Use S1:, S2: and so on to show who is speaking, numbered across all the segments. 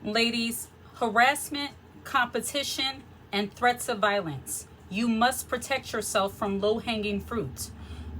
S1: Ladies, harassment, competition, and threats of violence. You must protect yourself from low-hanging fruit.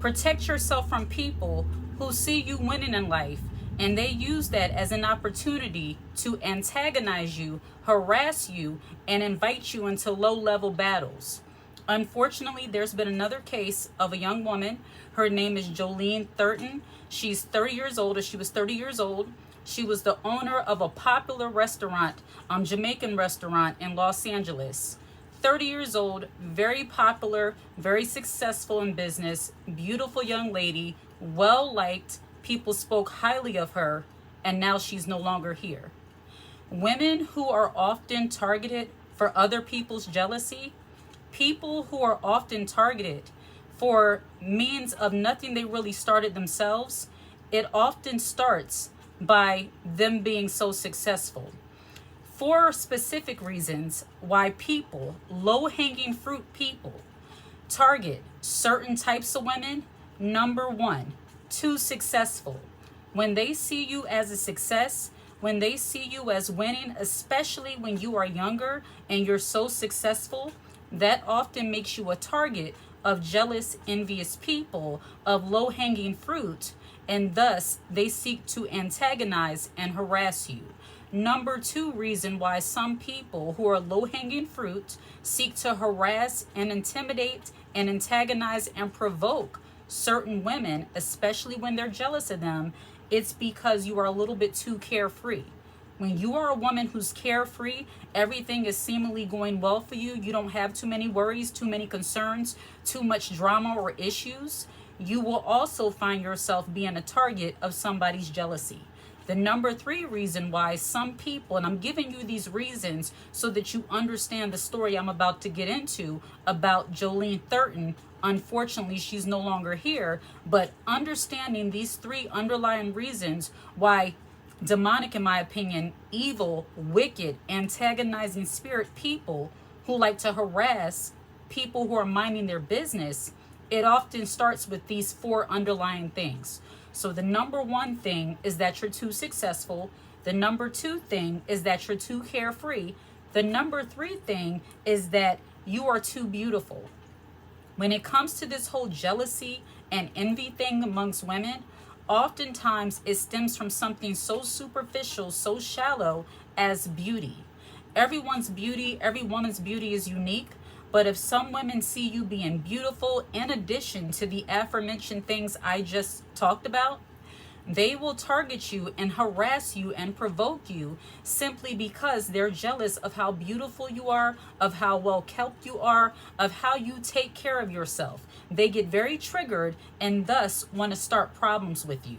S1: Protect yourself from people who see you winning in life and they use that as an opportunity to antagonize you, harass you, and invite you into low-level battles. Unfortunately, there's been another case of a young woman. Her name is Jolene Thurton. She's 30 years old, or she was 30 years old. She was the owner of a popular restaurant, Jamaican restaurant in Los Angeles. 30 years old, very popular, very successful in business, beautiful young lady, well liked. People spoke highly of her, and now she's no longer here. Women who are often targeted for other people's jealousy, people who are often targeted for means of nothing they really started themselves, it often starts by them being so successful. 4 specific reasons why people, low-hanging fruit people, target certain types of women. Number 1, too successful. When they see you as a success, when they see you as winning, especially when you are younger and you're so successful, that often makes you a target of jealous, envious people, of low-hanging fruit, and thus they seek to antagonize and harass you. Number 2 reason why some people who are low-hanging fruit seek to harass and intimidate and antagonize and provoke certain women, especially when they're jealous of them, it's because you are a little bit too carefree. When you are a woman who's carefree, everything is seemingly going well for you. You don't have too many worries, too many concerns, too much drama or issues. You will also find yourself being a target of somebody's jealousy. The number 3 reason why some people, and I'm giving you these reasons so that you understand the story I'm about to get into about Jolene Thurton. Unfortunately, she's no longer here, but understanding these 3 underlying reasons why demonic, in my opinion, evil, wicked, antagonizing spirit people who like to harass people who are minding their business, it often starts with these 4 underlying things. So the number 1 thing is that you're too successful. The number 2 thing is that you're too carefree. The number 3 thing is that you are too beautiful. When it comes to this whole jealousy and envy thing amongst women, oftentimes it stems from something so superficial, so shallow as beauty. Every woman's beauty is unique. But if some women see you being beautiful, in addition to the aforementioned things I just talked about, they will target you and harass you and provoke you simply because they're jealous of how beautiful you are, of how well kept you are, of how you take care of yourself. They get very triggered and thus want to start problems with you.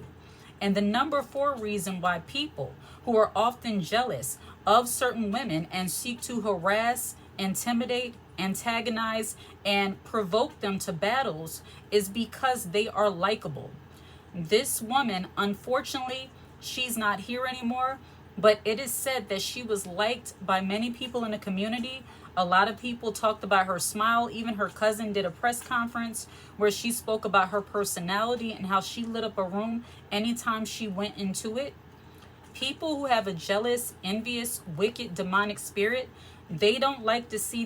S1: And the number 4 reason why people who are often jealous of certain women and seek to harass, intimidate, antagonize, and provoke them to battles is because they are likable. This woman, unfortunately, she's not here anymore, but it is said that she was liked by many people in the community. A lot of people talked about her smile. Even her cousin did a press conference where she spoke about her personality and how she lit up a room anytime she went into it. People who have a jealous, envious, wicked, demonic spirit, they don't like to see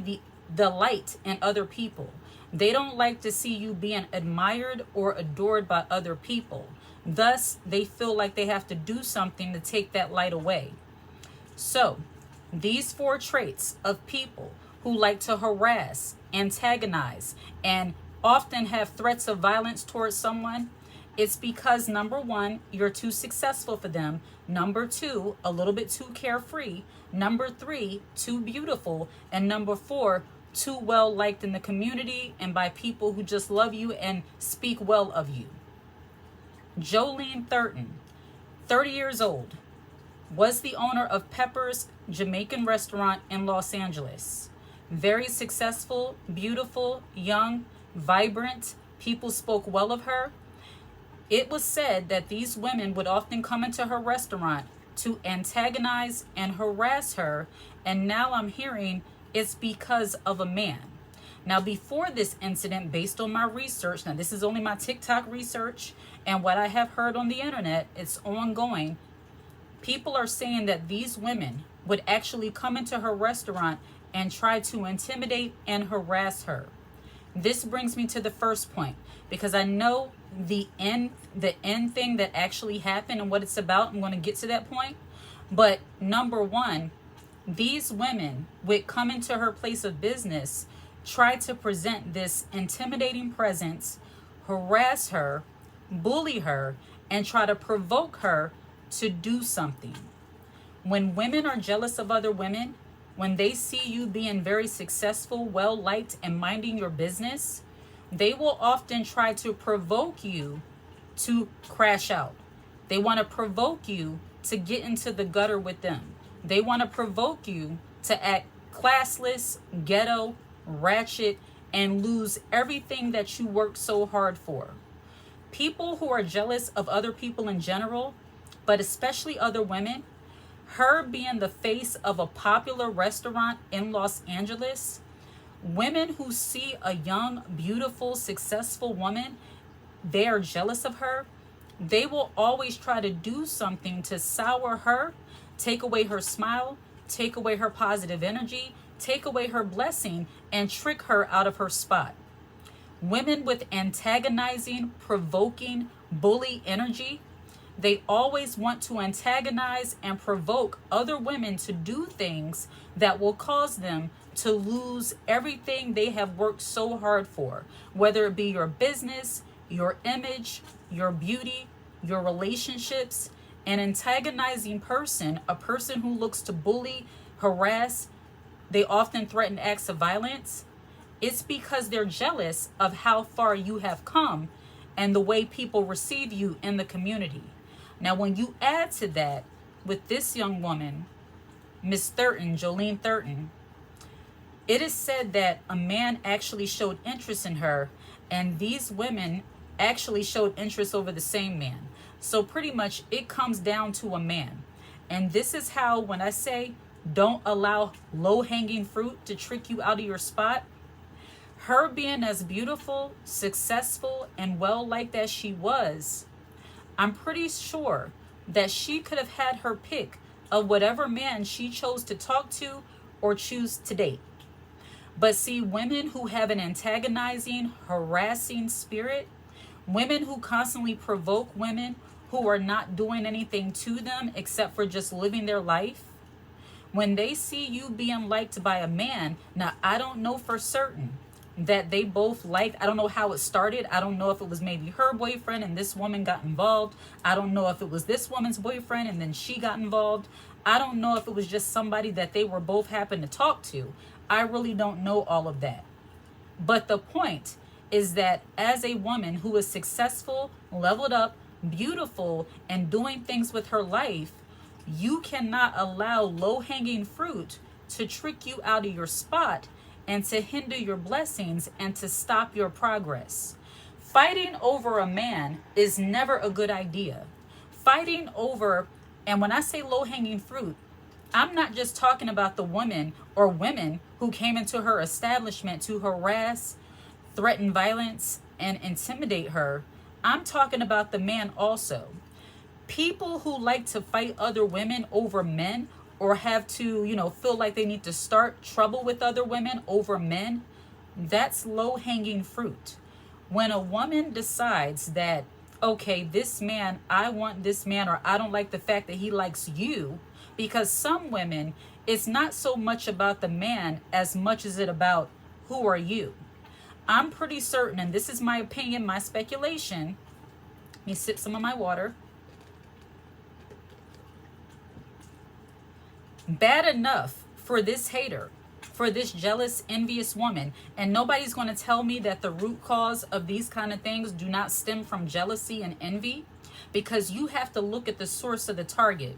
S1: the light in other people. They don't like to see you being admired or adored by other people. Thus, they feel like they have to do something to take that light away. So, these 4 traits of people who like to harass, antagonize, and often have threats of violence towards someone, it's because number 1, you're too successful for them. Number 2, a little bit too carefree. Number 3, too beautiful. And number 4, too well liked in the community and by people who just love you and speak well of you. Jolene Thurton, 30 years old, was the owner of Pepper's Jamaican restaurant in Los Angeles. Very successful, beautiful, young, vibrant. People spoke well of her. It was said that these women would often come into her restaurant to antagonize and harass her, and now I'm hearing it's because of a man. Now, before this incident, based on my research, now this is only my TikTok research and what I have heard on the internet, it's ongoing. People are saying that these women would actually come into her restaurant and try to intimidate and harass her. This brings me to the first point, because I know the end thing that actually happened and what it's about. I'm going to get to that point. But number one, these women would come into her place of business, try to present this intimidating presence, harass her, bully her, and try to provoke her to do something. When women are jealous of other women, when they see you being very successful, well liked, and minding your business, they will often try to provoke you to crash out. They want to provoke you to get into the gutter with them. They want to provoke you to act classless, ghetto, ratchet, and lose everything that you worked so hard for. People who are jealous of other people in general, but especially other women, her being the face of a popular restaurant in Los Angeles, women who see a young, beautiful, successful woman, they are jealous of her. They will always try to do something to sour her, take away her smile, take away her positive energy, take away her blessing, and trick her out of her spot. Women with antagonizing, provoking, bully energy, they always want to antagonize and provoke other women to do things that will cause them to lose everything they have worked so hard for, whether it be your business, your image, your beauty, your relationships. An antagonizing person, a person who looks to bully, harass, they often threaten acts of violence. It's because they're jealous of how far you have come and the way people receive you in the community. Now, when you add to that with this young woman, Miss Thurton, Jolene Thurton, it is said that a man actually showed interest in her, and these women actually showed interest over the same man. So pretty much it comes down to a man. And this is how, when I say don't allow low-hanging fruit to trick you out of your spot, her being as beautiful, successful, and well-liked as she was, I'm pretty sure that she could have had her pick of whatever man she chose to talk to or choose to date. But see, women who have an antagonizing, harassing spirit, women who constantly provoke women who are not doing anything to them except for just living their life, when they see you being liked by a man, now I don't know for certain that they both liked, I don't know how it started. I don't know if it was maybe her boyfriend and this woman got involved. I don't know if it was this woman's boyfriend and then she got involved. I don't know if it was just somebody that they were both happened to talk to. I really don't know all of that. But the point is that as a woman who is successful, leveled up, beautiful, and doing things with her life, you cannot allow low-hanging fruit to trick you out of your spot and to hinder your blessings and to stop your progress. Fighting over a man is never a good idea. Fighting over, and when I say low-hanging fruit, I'm not just talking about the woman or women who came into her establishment to harass, threaten violence, and intimidate her. I'm talking about the man also. People who like to fight other women over men, or have to, feel like they need to start trouble with other women over men, that's low-hanging fruit. When a woman decides that, okay, this man, I want this man, or I don't like the fact that he likes you, because some women, it's not so much about the man as much as it about who are you. I'm pretty certain, and this is my opinion, my speculation. Let me sip some of my water. Bad enough for this hater, for this jealous, envious woman, and nobody's going to tell me that the root cause of these kind of things do not stem from jealousy and envy, because you have to look at the source of the target.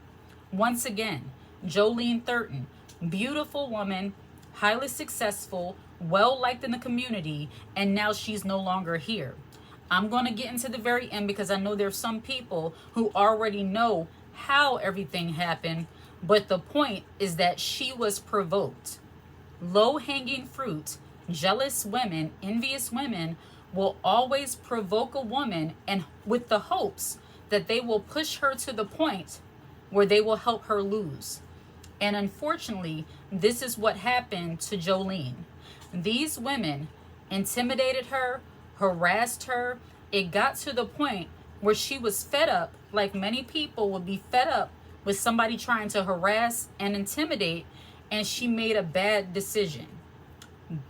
S1: Once again, Jolene Thurton, beautiful woman, highly successful, well-liked in the community, and now she's no longer here. I'm going to get into the very end because I know there's some people who already know how everything happened, but the point is that she was provoked. Low-hanging fruit, jealous women, envious women will always provoke a woman, and with the hopes that they will push her to the point where they will help her lose. And unfortunately, this is what happened to Jolene. These women intimidated her, harassed her. It got to the point where she was fed up, like many people would be fed up with somebody trying to harass and intimidate, and she made a bad decision,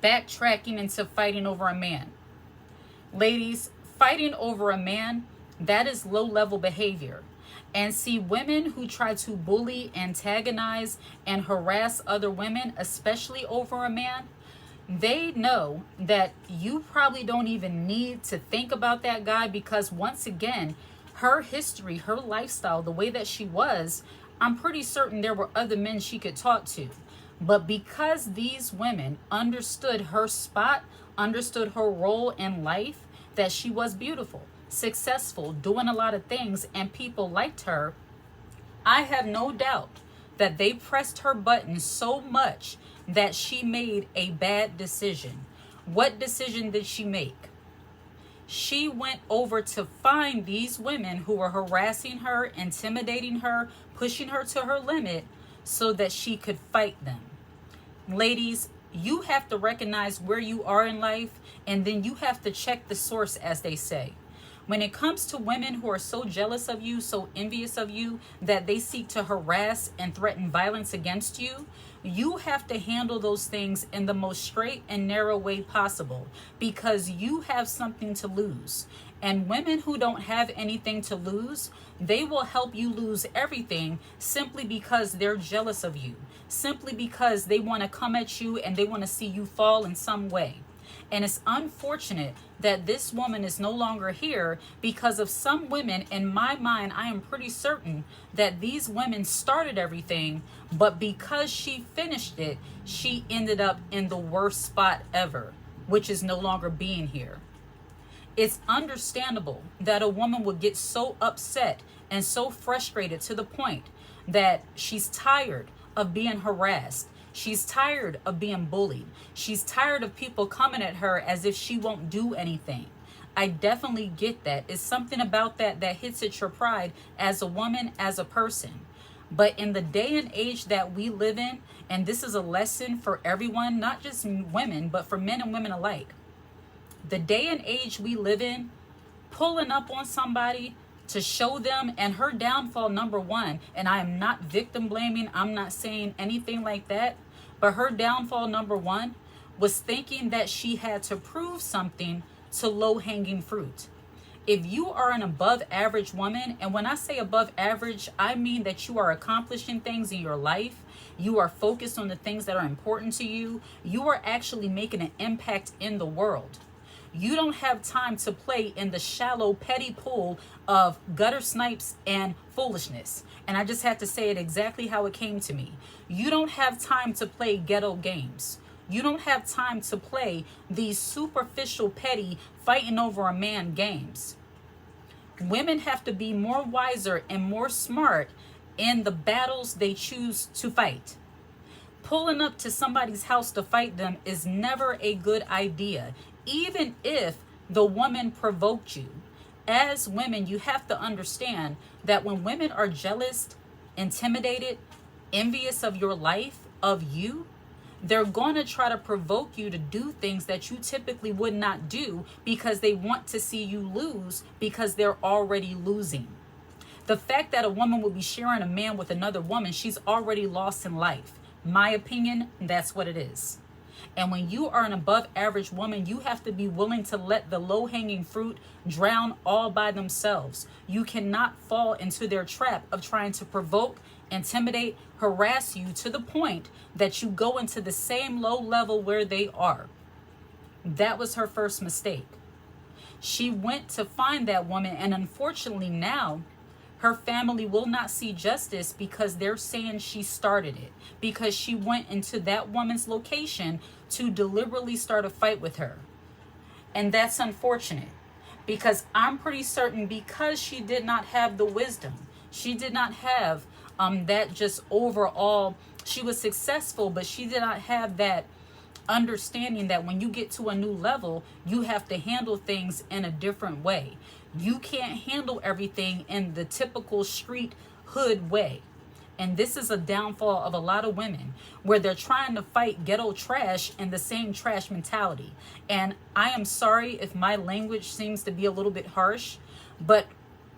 S1: backtracking into fighting over a man. Ladies, fighting over a man, that is low-level behavior. And see, women who try to bully, antagonize, and harass other women, especially over a man, they know that you probably don't even need to think about that guy, because once again, her history, her lifestyle, the way that she was, I'm pretty certain there were other men she could talk to. But because these women understood her spot, understood her role in life, that she was beautiful, successful, doing a lot of things, and people liked her, I have no doubt that they pressed her button so much that she made a bad decision. What decision did she make? She went over to find these women who were harassing her, intimidating her, pushing her to her limit so that she could fight them. Ladies, you have to recognize where you are in life, and then you have to check the source, as they say. When it comes to women who are so jealous of you, so envious of you, that they seek to harass and threaten violence against you, you have to handle those things in the most straight and narrow way possible, because you have something to lose. And women who don't have anything to lose, they will help you lose everything simply because they're jealous of you, simply because they want to come at you and they want to see you fall in some way. And it's unfortunate that this woman is no longer here because of some women. In my mind, I am pretty certain that these women started everything, but because she finished it, she ended up in the worst spot ever, which is no longer being here. It's understandable that a woman would get so upset and so frustrated to the point that she's tired of being harassed. She's tired of being bullied. She's tired of people coming at her as if she won't do anything. I definitely get that. It's something about that that hits at your pride as a woman, as a person. But in the day and age that we live in, and this is a lesson for everyone, not just women, but for men and women alike. The day and age we live in, pulling up on somebody to show them, and her downfall, number one, and I am not victim blaming, I'm not saying anything like that, but her downfall, number one, was thinking that she had to prove something to low-hanging fruit. If you are an above average woman, and when I say above average, I mean that you are accomplishing things in your life, you are focused on the things that are important to you, you are actually making an impact in the world. You don't have time to play in the shallow, petty pool of gutter snipes and foolishness. And I just had to say it exactly how it came to me. You don't have time to play ghetto games. You don't have time to play these superficial, petty, fighting over a man games. Women have to be more wiser and more smart in the battles they choose to fight. Pulling up to somebody's house to fight them is never a good idea, even if the woman provoked you. As women, you have to understand that when women are jealous, intimidated, envious of your life, of you, they're going to try to provoke you to do things that you typically would not do because they want to see you lose because they're already losing. The fact that a woman will be sharing a man with another woman, she's already lost in life. My opinion, that's what it is. And when you are an above average woman, you have to be willing to let the low hanging fruit drown all by themselves. You cannot fall into their trap of trying to provoke, intimidate, harass you to the point that you go into the same low level where they are. That was her first mistake. She went to find that woman, and unfortunately now her family will not see justice because they're saying she started it, because she went into that woman's location to deliberately start a fight with her. And that's unfortunate, because I'm pretty certain because she did not have the wisdom, she did not have that just overall, she was successful, but she did not have that understanding that when you get to a new level, you have to handle things in a different way. You can't handle everything in the typical street hood way. And this is a downfall of a lot of women, where they're trying to fight ghetto trash and the same trash mentality. And I am sorry if my language seems to be a little bit harsh, but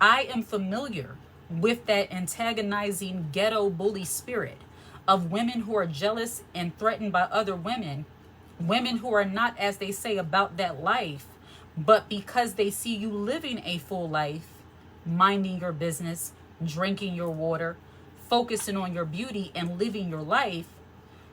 S1: I am familiar with that antagonizing ghetto bully spirit of women who are jealous and threatened by other women, women who are not, as they say, about that life, but because they see you living a full life, minding your business, drinking your water, focusing on your beauty and living your life,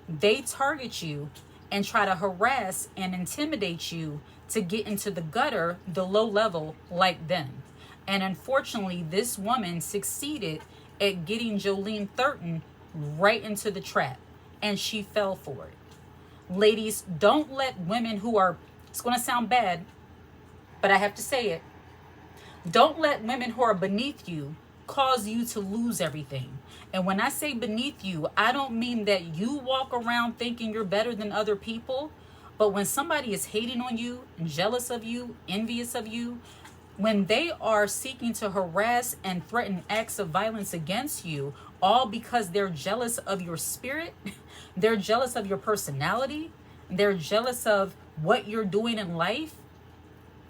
S1: they target you and try to harass and intimidate you to get into the gutter, the low level, like them. And unfortunately, this woman succeeded at getting Jolene Thurton right into the trap, and she fell for it. Ladies, don't let women who are, it's going to sound bad, but I have to say it, don't let women who are beneath you cause you to lose everything. And when I say beneath you, I don't mean that you walk around thinking you're better than other people, but when somebody is hating on you, jealous of you, envious of you, when they are seeking to harass and threaten acts of violence against you, all because they're jealous of your spirit, they're jealous of your personality, they're jealous of what you're doing in life,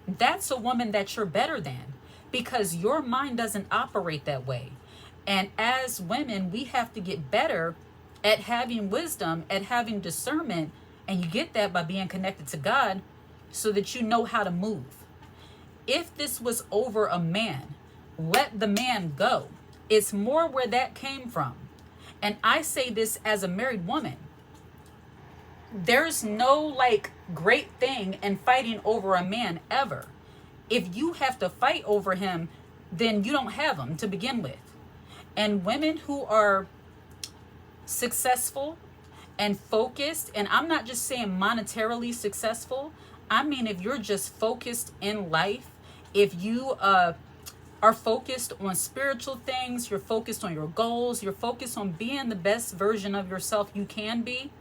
S1: that's a woman that you're better than, because your mind doesn't operate that way. And as women, we have to get better at having wisdom, at having discernment, and you get that by being connected to God so that you know how to move. If this was over a man, let the man go. It's more where that came from. And I say this as a married woman. There's no great thing in fighting over a man ever. If you have to fight over him, then you don't have him to begin with. And women who are successful and focused, and I'm not just saying monetarily successful, I mean if you're just focused in life, if you are focused on spiritual things, you're focused on your goals, you're focused on being the best version of yourself you can be,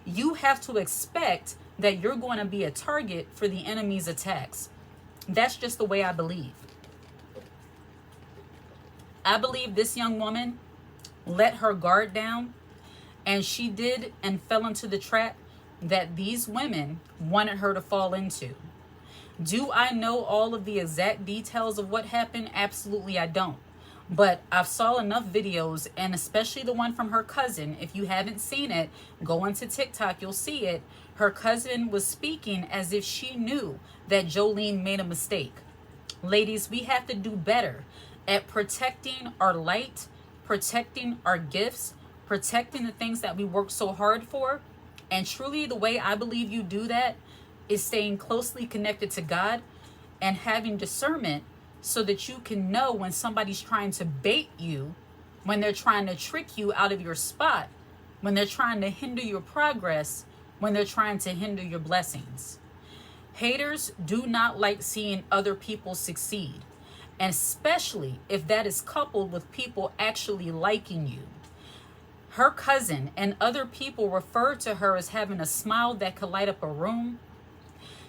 S1: you have to expect that you're going to be a target for the enemy's attacks. That's just the way I believe. I believe this young woman let her guard down, and she did and fell into the trap that these women wanted her to fall into. Do I know all of the exact details of what happened? Absolutely I don't. But I've saw enough videos, and especially the one from her cousin. If you haven't seen it, go onto TikTok, you'll see it. Her cousin was speaking as if she knew that Jolene made a mistake. Ladies, we have to do better at protecting our light, protecting our gifts, protecting the things that we work so hard for. And truly, the way I believe you do that is staying closely connected to God and having discernment so that you can know when somebody's trying to bait you, when they're trying to trick you out of your spot, when they're trying to hinder your progress, when they're trying to hinder your blessings. Haters do not like seeing other people succeed, and especially if that is coupled with people actually liking you. Her cousin and other people referred to her as having a smile that could light up a room.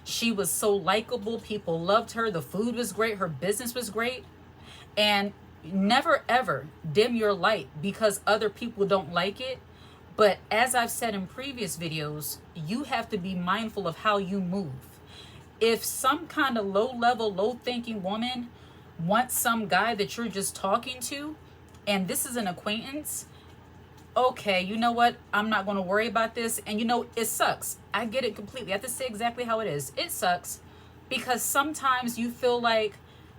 S1: She was so likable. People loved her. The food was great. Her business was great. And never ever dim your light because other people don't like it. But as I've said in previous videos, you have to be mindful of how you move. If some kind of low-level, low-thinking woman wants some guy that you're just talking to, and this is an acquaintance, okay, you know what? I'm not going to worry about this. And it sucks. I get it completely. I have to say exactly how it is. It sucks because sometimes you feel like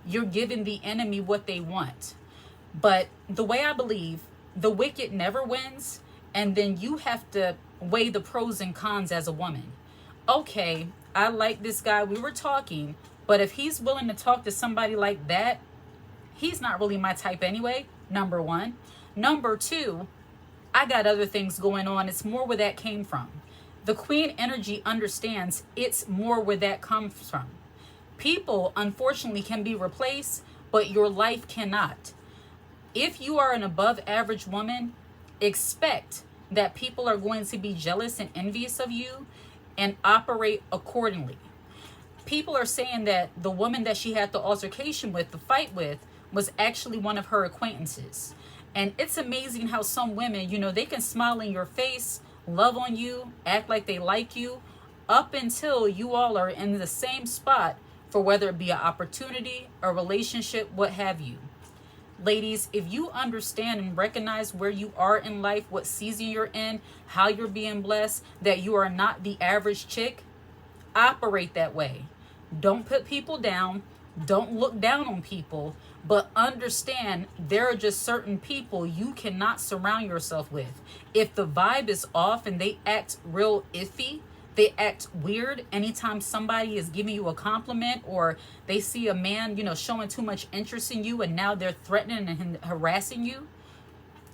S1: you're giving the enemy what they want. But the way I believe, the wicked never wins. And then you have to weigh the pros and cons as a woman. Okay, I like this guy. We were talking. But if he's willing to talk to somebody like that, he's not really my type anyway, number one. Number two, I got other things going on. It's more where that came from. The queen energy understands it's more where that comes from. People, unfortunately, can be replaced, but your life cannot. If you are an above average woman, expect that people are going to be jealous and envious of you and operate accordingly. People are saying that the woman that she had the altercation with, the fight with, was actually one of her acquaintances. And it's amazing how some women, they can smile in your face, love on you, act like they like you, up until you all are in the same spot for whether it be an opportunity, a relationship, what have you. Ladies, if you understand and recognize where you are in life, what season you're in, how you're being blessed, that you are not the average chick, operate that way. Don't put people down. Don't look down on people, but understand there are just certain people you cannot surround yourself with. If the vibe is off and they act real iffy, they act weird anytime somebody is giving you a compliment, or they see a man, showing too much interest in you and now they're threatening and harassing you,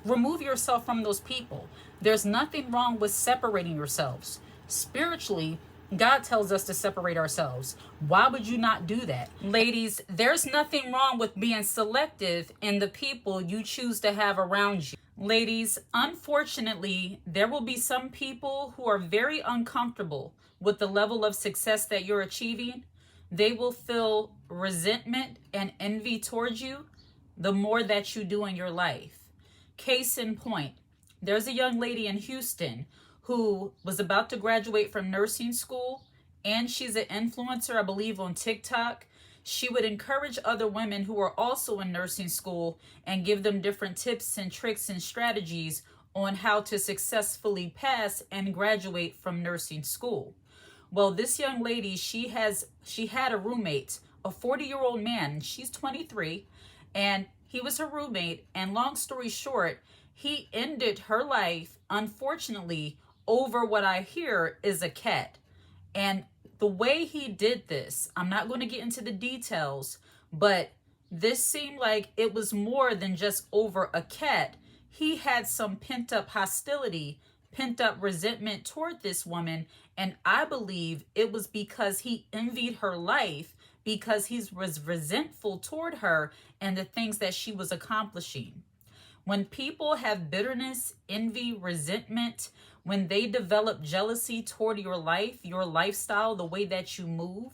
S1: remove yourself from those people. There's nothing wrong with separating yourselves. Spiritually, God tells us to separate ourselves. Why would you not do that? Ladies, there's nothing wrong with being selective in the people you choose to have around you. Ladies, unfortunately, there will be some people who are very uncomfortable with the level of success that you're achieving. They will feel resentment and envy towards you the more that you do in your life. Case in point, there's a young lady in Houston who was about to graduate from nursing school, and she's an influencer, I believe, on TikTok. She would encourage other women who are also in nursing school and give them different tips and tricks and strategies on how to successfully pass and graduate from nursing school. Well, this young lady, she had a roommate, a 40-year-old man. She's 23, and he was her roommate. And long story short, he ended her life, unfortunately, over what I hear is a cat. And the way he did this, I'm not going to get into the details, but this seemed like it was more than just over a cat. He had some pent-up hostility, pent-up resentment toward this woman, and I believe it was because he envied her life, because he was resentful toward her and the things that she was accomplishing. When people have bitterness, envy, resentment, when they develop jealousy toward your life, your lifestyle, the way that you move,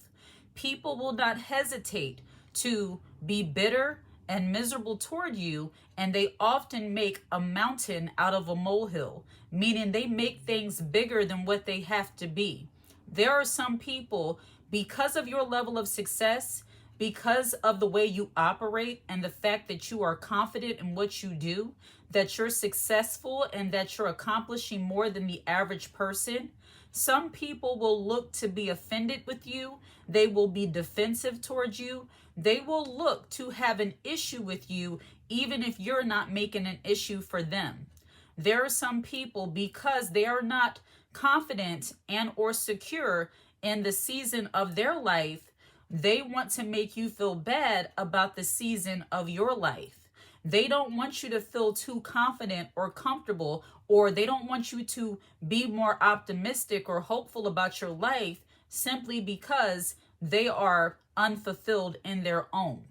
S1: people will not hesitate to be bitter and miserable toward you, and they often make a mountain out of a molehill, meaning they make things bigger than what they have to be. There are some people, because of your level of success, because of the way you operate and the fact that you are confident in what you do, that you're successful and that you're accomplishing more than the average person, some people will look to be offended with you. They will be defensive towards you. They will look to have an issue with you, even if you're not making an issue for them. There are some people, because they are not confident and or secure in the season of their life, they want to make you feel bad about the season of your life. They don't want you to feel too confident or comfortable, or they don't want you to be more optimistic or hopeful about your life simply because they are unfulfilled in their own.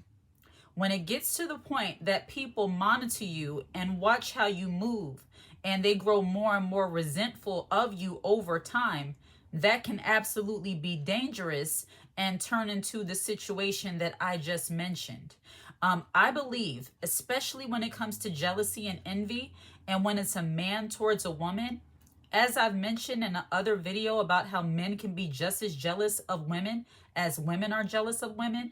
S1: When it gets to the point that people monitor you and watch how you move, and they grow more and more resentful of you over time, that can absolutely be dangerous and turn into the situation that I just mentioned. I believe, especially when it comes to jealousy and envy, and when it's a man towards a woman, as I've mentioned in another video about how men can be just as jealous of women as women are jealous of women,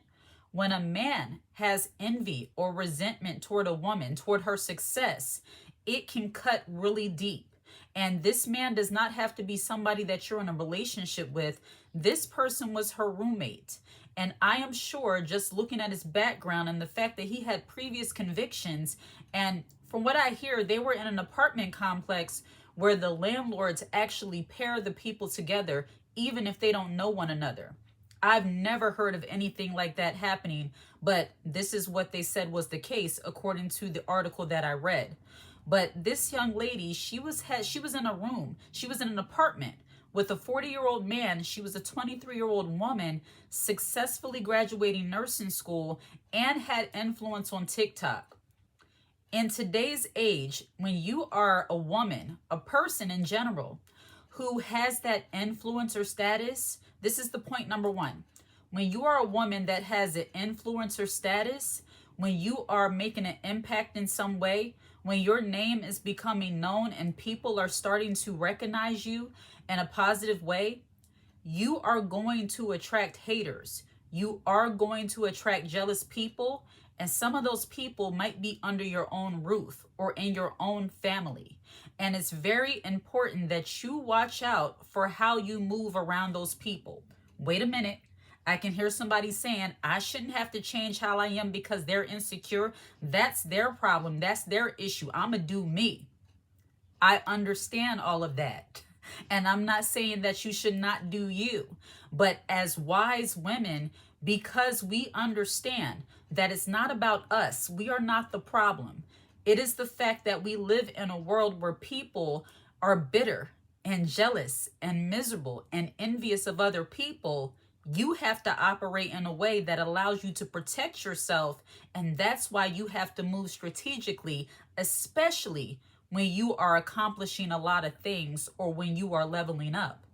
S1: when a man has envy or resentment toward a woman, toward her success, it can cut really deep. And this man does not have to be somebody that you're in a relationship with. This person was her roommate. And I am sure, just looking at his background and the fact that he had previous convictions, and from what I hear, they were in an apartment complex where the landlords actually pair the people together, even if they don't know one another. I've never heard of anything like that happening, but this is what they said was the case according to the article that I read. But this young lady, she was in a room, she was in an apartment with a 40-year-old man. She was a 23-year-old woman, successfully graduating nursing school, and had influence on TikTok. In today's age, when you are a woman, a person in general, who has that influencer status, this is the point number one. When you are a woman that has an influencer status, when you are making an impact in some way, when your name is becoming known and people are starting to recognize you in a positive way, you are going to attract haters. You are going to attract jealous people. And some of those people might be under your own roof or in your own family. And it's very important that you watch out for how you move around those people. Wait a minute. I can hear somebody saying, I shouldn't have to change how I am because they're insecure. That's their problem. That's their issue. I'm going to do me. I understand all of that. And I'm not saying that you should not do you. But as wise women, because we understand that it's not about us, we are not the problem. It is the fact that we live in a world where people are bitter and jealous and miserable and envious of other people. You have to operate in a way that allows you to protect yourself. And that's why you have to move strategically, especially when you are accomplishing a lot of things or when you are leveling up.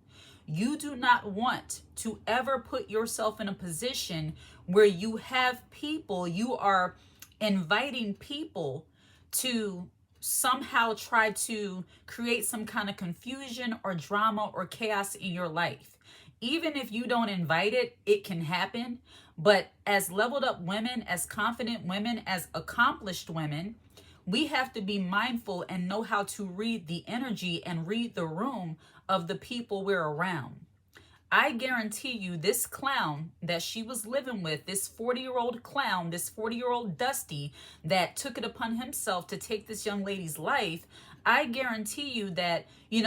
S1: You do not want to ever put yourself in a position where you have people, you are inviting people to somehow try to create some kind of confusion or drama or chaos in your life. Even if you don't invite it, it can happen. But as leveled up women, as confident women, as accomplished women, we have to be mindful and know how to read the energy and read the room of the people we're around. I guarantee you this clown that she was living with, this 40-year-old clown, this 40-year-old Dusty that took it upon himself to take this young lady's life, I guarantee you that,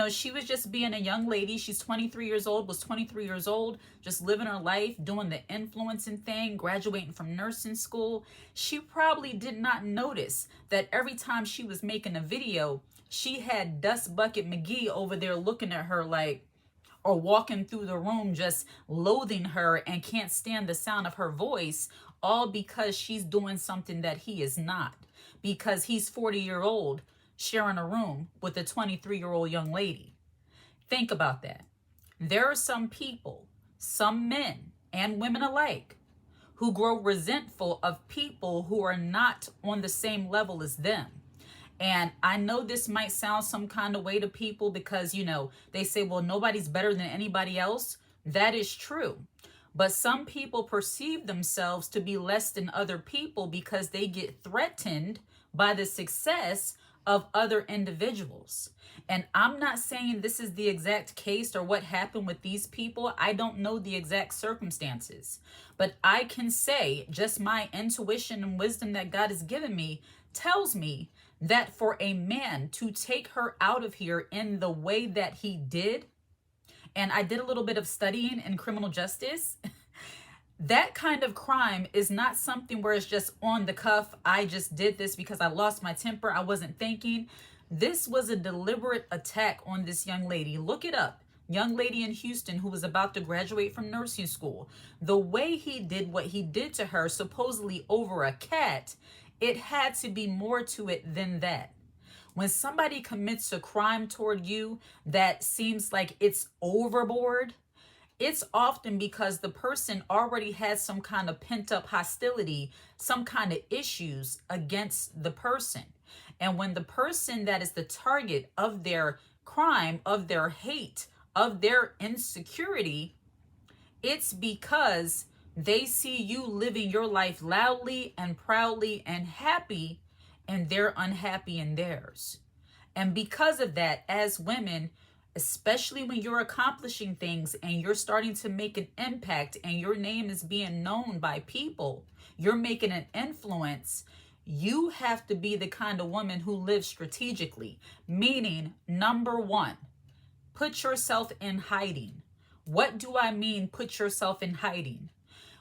S1: she was just being a young lady. She's 23 years old, was 23 years old, just living her life, doing the influencing thing, graduating from nursing school. She probably did not notice that every time she was making a video, she had Dust Bucket McGee over there looking at her like, or walking through the room just loathing her and can't stand the sound of her voice, all because she's doing something that he is not, because he's 40-year-old sharing a room with a 23-year-old young lady. Think about that. There are some people, some men and women alike, who grow resentful of people who are not on the same level as them. And I know this might sound some kind of way to people because, they say, well, nobody's better than anybody else. That is true. But some people perceive themselves to be less than other people because they get threatened by the success of other individuals. And I'm not saying this is the exact case or what happened with these people. I don't know the exact circumstances. But I can say just my intuition and wisdom that God has given me tells me that for a man to take her out of here in the way that he did, and I did a little bit of studying in criminal justice, that kind of crime is not something where it's just on the cuff. I just did this because I lost my temper. I wasn't thinking. This was a deliberate attack on this young lady. Look it up. Young lady in Houston who was about to graduate from nursing school. The way he did what he did to her, supposedly over a cat, it had to be more to it than that. When somebody commits a crime toward you that seems like it's overboard, it's often because the person already has some kind of pent-up hostility, some kind of issues against the person. And when the person that is the target of their crime, of their hate, of their insecurity, it's because they see you living your life loudly and proudly and happy, and they're unhappy in theirs. And because of that, as women, especially when you're accomplishing things and you're starting to make an impact and your name is being known by people, you're making an influence, you have to be the kind of woman who lives strategically. Meaning, number one, put yourself in hiding. What do I mean, put yourself in hiding?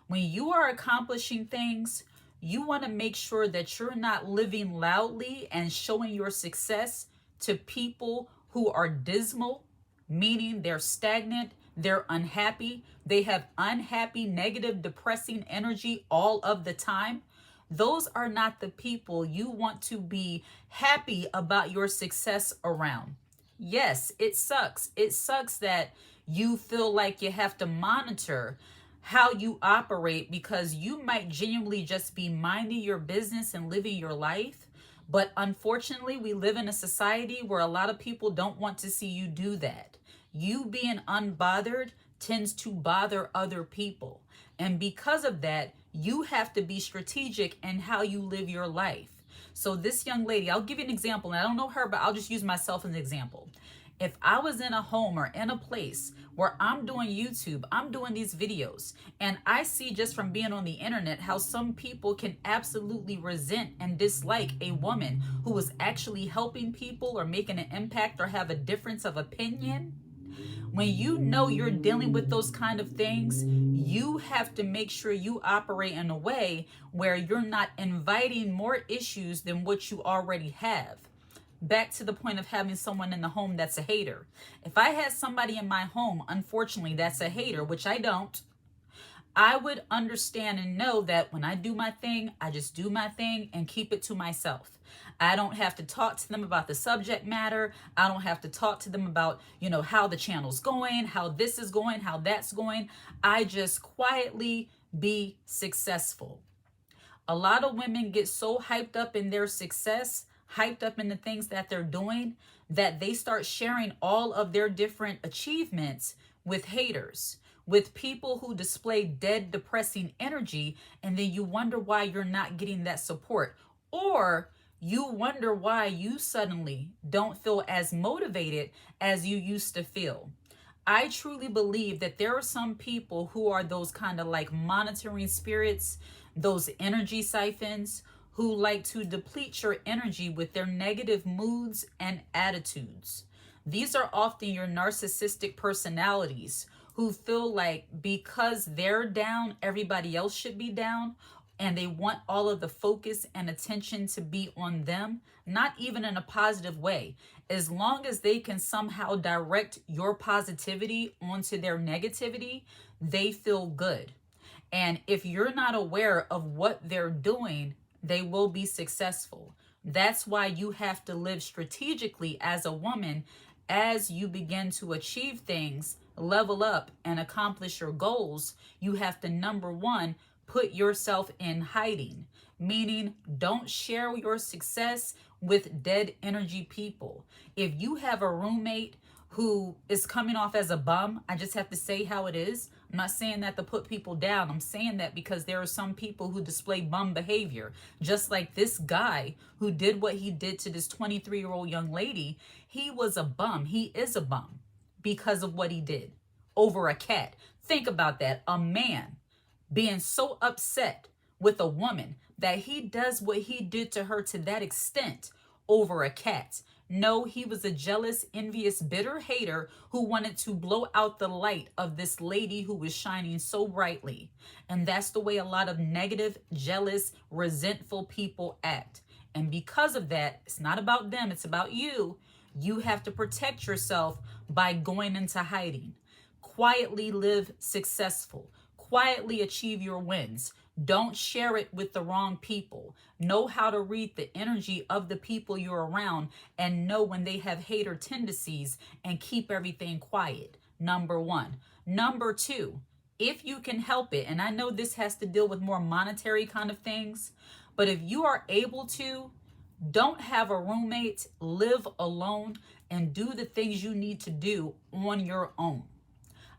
S1: When you are accomplishing things, you want to make sure that you're not living loudly and showing your success to people who are dismal, meaning they're stagnant, they're unhappy, they have unhappy, negative, depressing energy all of the time. Those are not the people you want to be happy about your success around. Yes, it sucks. It sucks that you feel like you have to monitor how you operate because you might genuinely just be minding your business and living your life. But unfortunately, we live in a society where a lot of people don't want to see you do that. You being unbothered tends to bother other people. And because of that, you have to be strategic in how you live your life. So this young lady, I'll give you an example, and I don't know her, but I'll just use myself as an example. If I was in a home or in a place where I'm doing YouTube, I'm doing these videos, and I see just from being on the internet how some people can absolutely resent and dislike a woman who is actually helping people or making an impact or have a difference of opinion, when you know you're dealing with those kind of things, you have to make sure you operate in a way where you're not inviting more issues than what you already have. Back to the point of having someone in the home that's a hater. If I had somebody in my home, unfortunately, that's a hater, which I don't, I would understand and know that when I do my thing, I just do my thing and keep it to myself. I don't have to talk to them about the subject matter. I don't have to talk to them about, how the channel's going, how this is going, how that's going. I just quietly be successful. A lot of women get so hyped up in their success, hyped up in the things that they're doing, that they start sharing all of their different achievements with haters, with people who display dead, depressing energy, and then you wonder why you're not getting that support. Or you wonder why you suddenly don't feel as motivated as you used to feel. I truly believe that there are some people who are those kind of like monitoring spirits, those energy siphons, who like to deplete your energy with their negative moods and attitudes. These are often your narcissistic personalities who feel like because they're down, everybody else should be down, and they want all of the focus and attention to be on them, not even in a positive way. As long as they can somehow direct your positivity onto their negativity, they feel good. And if you're not aware of what they're doing, they will be successful. That's why you have to live strategically as a woman as you begin to achieve things, level up, and accomplish your goals. You have to, number one, put yourself in hiding, meaning don't share your success with dead energy people. If you have a roommate who is coming off as a bum, I just have to say how it is. I'm not saying that to put people down. I'm saying that because there are some people who display bum behavior. Just like this guy who did what he did to this 23-year-old young lady, he was a bum. He is a bum because of what he did over a cat. Think about that. A man being so upset with a woman that he does what he did to her to that extent over a cat. No, he was a jealous, envious, bitter hater who wanted to blow out the light of this lady who was shining so brightly. And that's the way a lot of negative, jealous, resentful people act. And because of that, it's not about them, it's about you. You have to protect yourself by going into hiding. Quietly live successful. Quietly achieve your wins. Don't share it with the wrong people. Know how to read the energy of the people you're around and know when they have hater tendencies and keep everything quiet. Number one. Number two, if you can help it, and I know this has to deal with more monetary kind of things, but if you are able to, don't have a roommate, live alone, and do the things you need to do on your own.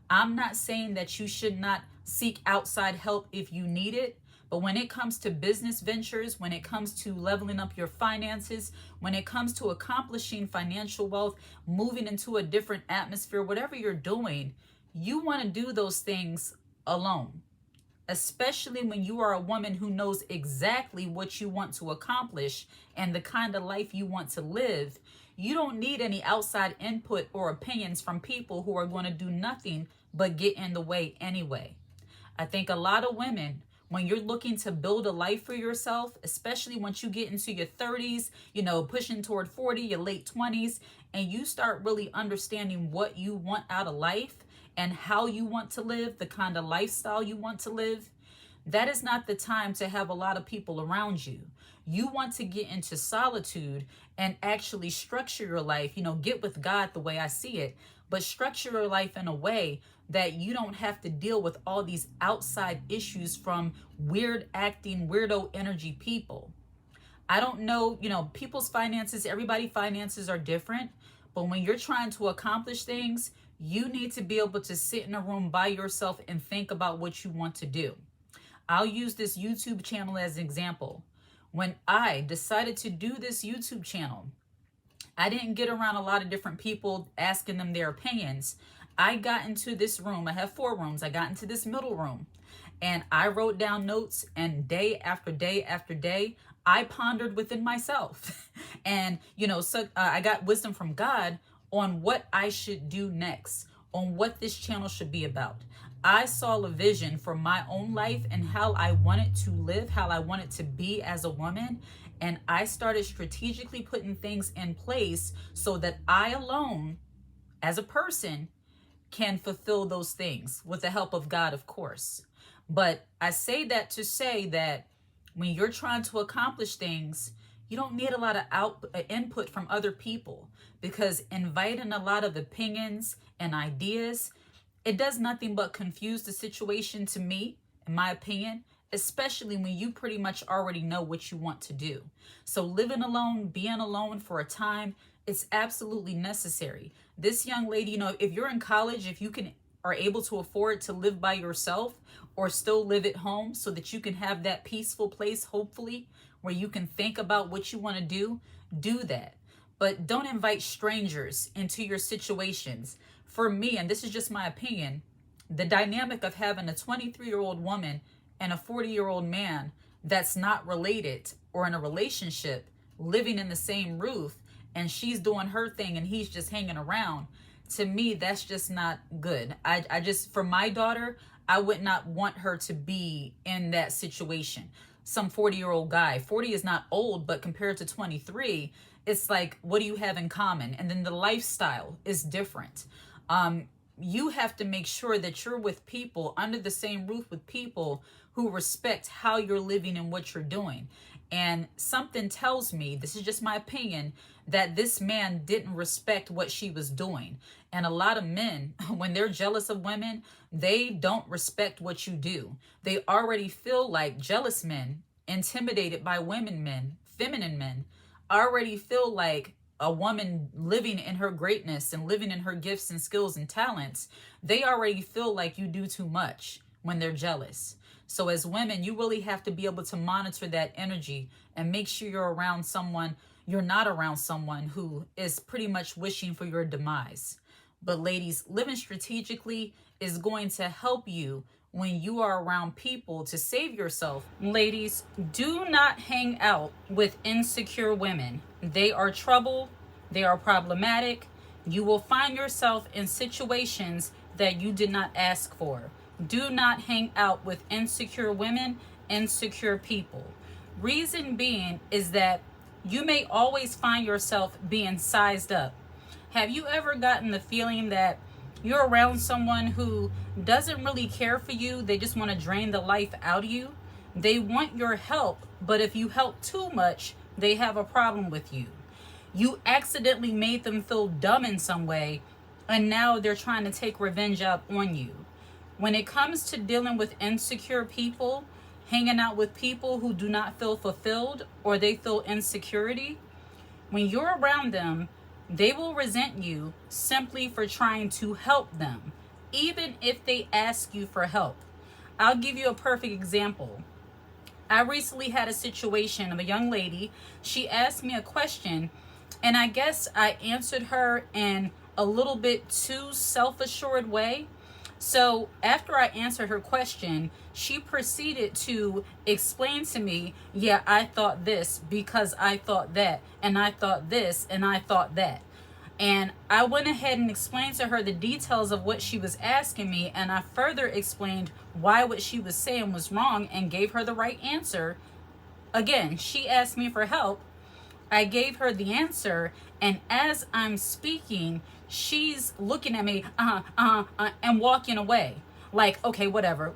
S1: I'm not saying that you should not seek outside help if you need it, but when it comes to business ventures, when it comes to leveling up your finances, when it comes to accomplishing financial wealth, moving into a different atmosphere, whatever you're doing, you want to do those things alone. Especially when you are a woman who knows exactly what you want to accomplish and the kind of life you want to live. You don't need any outside input or opinions from people who are going to do nothing but get in the way anyway. I think a lot of women, when you're looking to build a life for yourself, especially once you get into your 30s, pushing toward 40, your late 20s, and you start really understanding what you want out of life and how you want to live, the kind of lifestyle you want to live, that is not the time to have a lot of people around you. You want to get into solitude and actually structure your life, get with God the way I see it, but structure your life in a way that you don't have to deal with all these outside issues from weird acting, weirdo energy people. I don't know, people's finances, everybody's finances are different. But when you're trying to accomplish things, you need to be able to sit in a room by yourself and think about what you want to do. I'll use this YouTube channel as an example. When I decided to do this YouTube channel, I didn't get around a lot of different people asking them their opinions. I got into this room. I have 4 rooms. I got into this middle room and I wrote down notes, and day after day after day, I pondered within myself. And, I got wisdom from God on what I should do next, on what this channel should be about. I saw a vision for my own life and how I wanted to live, how I wanted to be as a woman. And I started strategically putting things in place so that I alone, as a person, can fulfill those things with the help of God, of course. But I say that to say that when you're trying to accomplish things, you don't need a lot of input from other people, because inviting a lot of opinions and ideas, it does nothing but confuse the situation, to me, in my opinion, especially when you pretty much already know what you want to do. So living alone, being alone for a time, it's absolutely necessary. This young lady, if you're in college, if you are able to afford to live by yourself or still live at home so that you can have that peaceful place, hopefully, where you can think about what you want to do that. But don't invite strangers into your situations. For me, and this is just my opinion, the dynamic of having a 23-year-old woman and a 40-year-old man that's not related or in a relationship, living in the same roof, and she's doing her thing and he's just hanging around, to me, that's just not good. I just, for my daughter, I would not want her to be in that situation. Some 40-year-old guy. 40 is not old, but compared to 23, it's like, what do you have in common? And then the lifestyle is different. You have to make sure that you're with people, under the same roof with people who respect how you're living and what you're doing. And something tells me, this is just my opinion, that this man didn't respect what she was doing. And a lot of men, when they're jealous of women, they don't respect what you do. They already feel like, jealous men, intimidated by men, feminine men, already feel like a woman living in her greatness and living in her gifts and skills and talents, they already feel like you do too much when they're jealous. So as women, you really have to be able to monitor that energy and make sure you're not around someone who is pretty much wishing for your demise. But ladies, living strategically is going to help you when you are around people to save yourself. Ladies, do not hang out with insecure women. They are trouble. They are problematic. You will find yourself in situations that you did not ask for. Do not hang out with insecure women, insecure people. Reason being is that you may always find yourself being sized up. Have you ever gotten the feeling that you're around someone who doesn't really care for you? They just want to drain the life out of you. They want your help, but if you help too much, they have a problem with you. You accidentally made them feel dumb in some way, and now they're trying to take revenge out on you. When it comes to dealing with insecure people, hanging out with people who do not feel fulfilled or they feel insecurity, when you're around them, they will resent you simply for trying to help them, even if they ask you for help. I'll give you a perfect example. I recently had a situation of a young lady. She asked me a question, and I guess I answered her in a little bit too self-assured way. So after I answered her question, she proceeded to explain to me, yeah, I thought this because I thought that, and I thought this, and I thought that. And I went ahead and explained to her the details of what she was asking me, and I further explained why what she was saying was wrong and gave her the right answer. Again, she asked me for help. I gave her the answer, and as I'm speaking, she's looking at me, and walking away. Like, okay, whatever.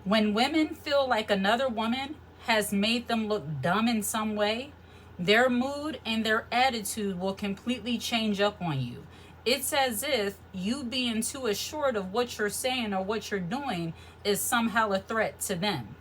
S1: When women feel like another woman has made them look dumb in some way, their mood and their attitude will completely change up on you. It's as if you being too assured of what you're saying or what you're doing is somehow a threat to them.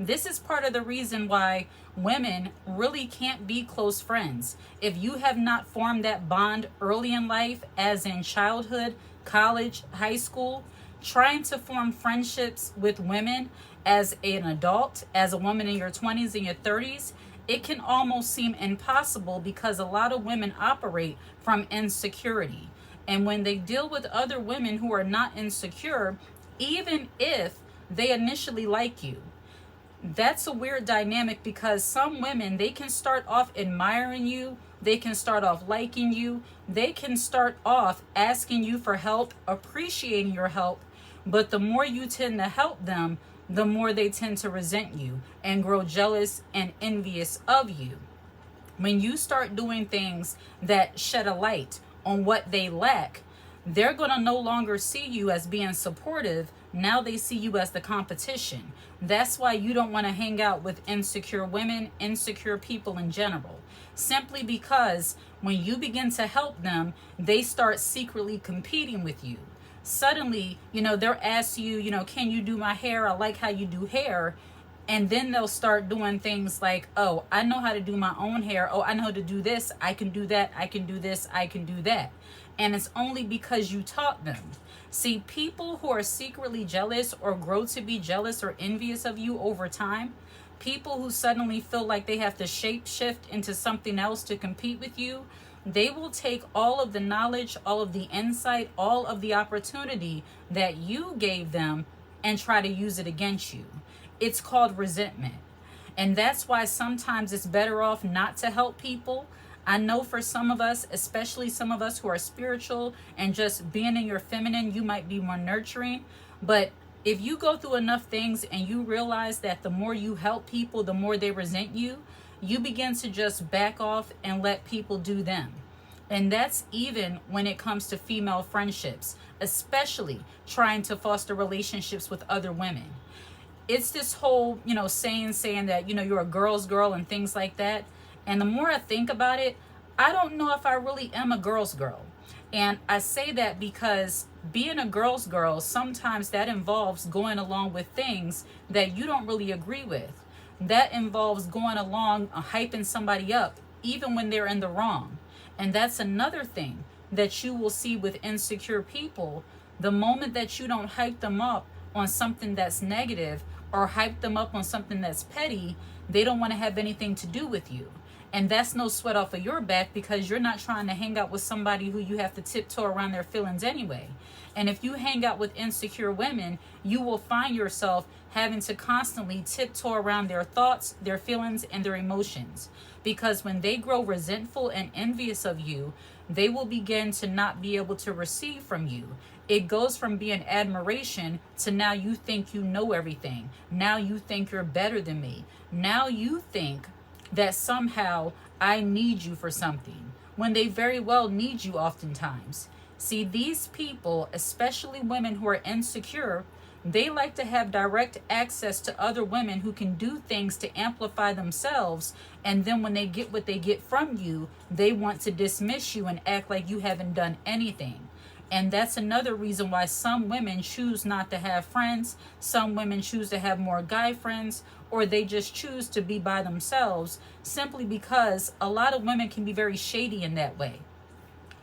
S1: This is part of the reason why women really can't be close friends. If you have not formed that bond early in life, as in childhood, college, high school, trying to form friendships with women as an adult, as a woman in your 20s and your 30s, it can almost seem impossible because a lot of women operate from insecurity. And when they deal with other women who are not insecure, even if they initially like you, that's a weird dynamic, because some women, they can start off admiring you, they can start off liking you, they can start off asking you for help, appreciating your help, but the more you tend to help them, the more they tend to resent you and grow jealous and envious of you. When you start doing things that shed a light on what they lack, they're going to no longer see you as being supportive. Now they see you as the competition. That's why you don't want to hang out with insecure women, insecure people in general. Simply because when you begin to help them, they start secretly competing with you. Suddenly, they'll ask you, can you do my hair? I like how you do hair. And then they'll start doing things like, oh, I know how to do my own hair. Oh, I know how to do this. I can do that. I can do this. I can do that. And it's only because you taught them. See, people who are secretly jealous or grow to be jealous or envious of you over time, people who suddenly feel like they have to shape shift into something else to compete with you, they will take all of the knowledge, all of the insight, all of the opportunity that you gave them and try to use it against you. It's called resentment. And that's why sometimes it's better off not to help people. I know for some of us, especially some of us who are spiritual and just being in your feminine, you might be more nurturing. But if you go through enough things and you realize that the more you help people, the more they resent you, you begin to just back off and let people do them. And that's even when it comes to female friendships, especially trying to foster relationships with other women. It's this whole, saying that, you're a girl's girl and things like that. And the more I think about it, I don't know if I really am a girl's girl. And I say that because being a girl's girl, sometimes that involves going along with things that you don't really agree with. That involves going along, hyping somebody up, even when they're in the wrong. And that's another thing that you will see with insecure people. The moment that you don't hype them up on something that's negative or hype them up on something that's petty, they don't want to have anything to do with you. And that's no sweat off of your back, because you're not trying to hang out with somebody who you have to tiptoe around their feelings anyway. And if you hang out with insecure women, you will find yourself having to constantly tiptoe around their thoughts, their feelings, and their emotions. Because when they grow resentful and envious of you, they will begin to not be able to receive from you. It goes from being admiration to now you think you know everything. Now you think you're better than me. Now you think that somehow I need you for something, when they very well need you oftentimes. See, these people, especially women who are insecure, they like to have direct access to other women who can do things to amplify themselves. And then when they get what they get from you, they want to dismiss you and act like you haven't done anything. And that's another reason why some women choose not to have friends. Some women choose to have more guy friends, or they just choose to be by themselves, simply because a lot of women can be very shady in that way.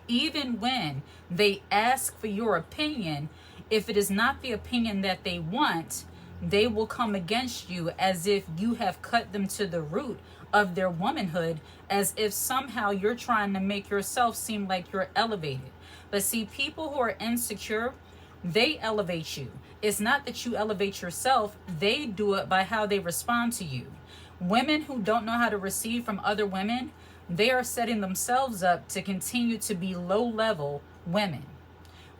S1: Even when they ask for your opinion, if it is not the opinion that they want, they will come against you as if you have cut them to the root of their womanhood, as if somehow you're trying to make yourself seem like you're elevated. But see, people who are insecure, they elevate you. It's not that you elevate yourself. They do it by how they respond to you. Women who don't know how to receive from other women, they are setting themselves up to continue to be low-level women.